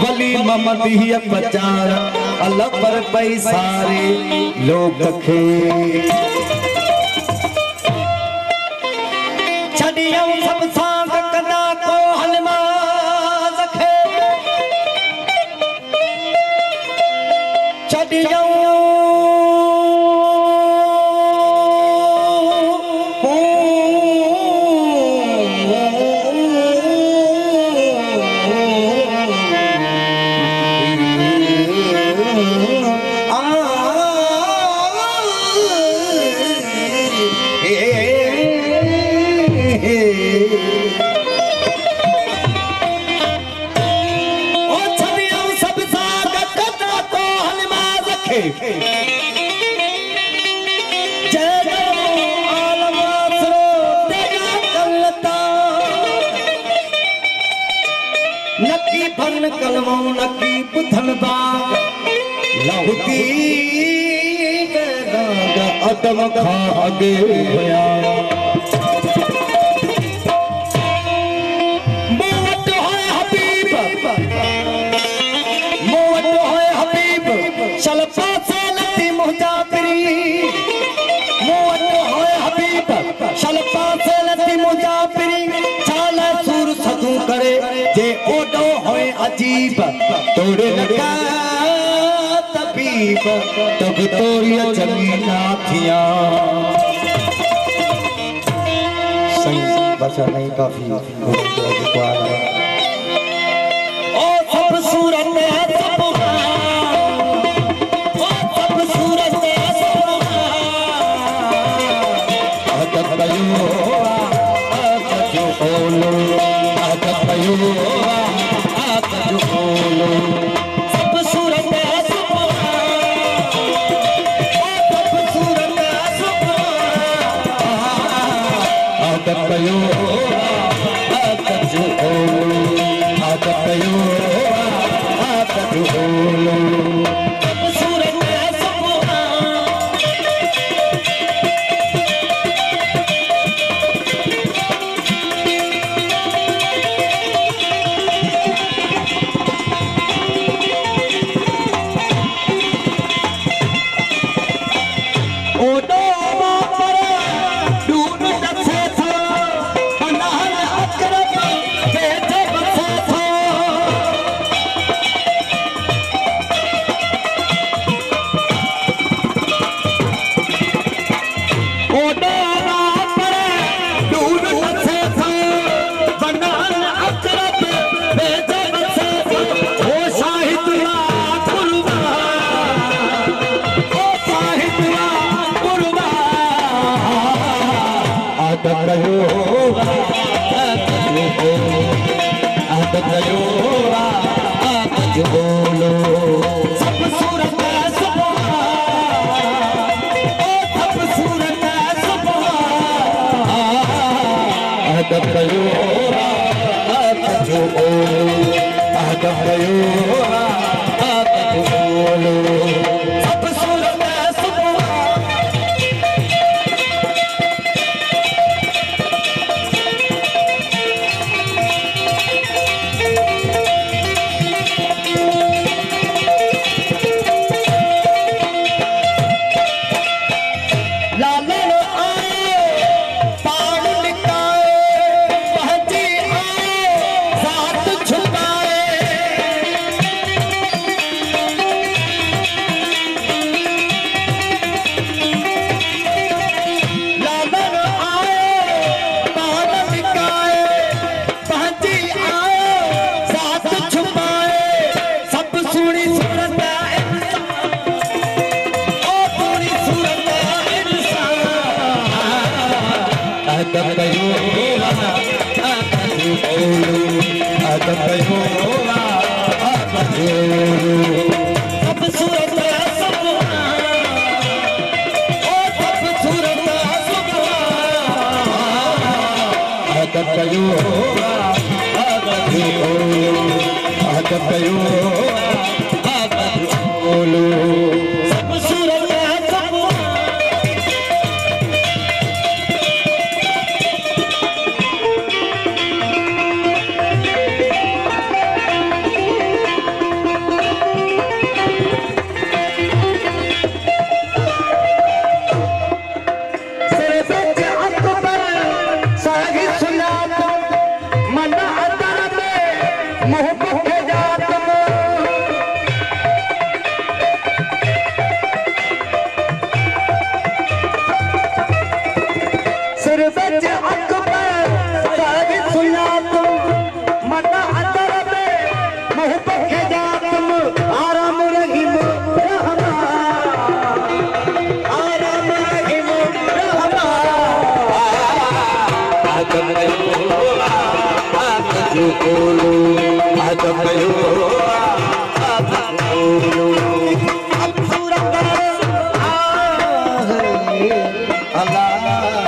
वली ममदी बचार अल्लाह पर पैसारे लोग खे छड़ियों सब सांग कदा को हनुमान खे छड़ियों नकी फन कलमो नकी बुधन बाग लहुती अदम खा अगे होया मोहट होए हबीब चल पासे लती मुजाफरी मोहट होए हबीब चल पासे लती मुजाफरी चाल सुर सदू करे जे ओडो होए अजीब तोड़े लगा तबीब तब तोरिया जमीना थिया सही बचा नहीं काफी ओ सब सूरत है सब ओ सब सूरत है सब अदब कयो जो बोलो अदब कयो जो बोलो सब सूरत है सब सब सूरत है सब अदब कयो जो बोलो अदब कयो जो बोलो सब सूरत है सब अदब कयो अदब कयो सब सूरत अदब कयो अदब कयो सब सूरत अल्लाह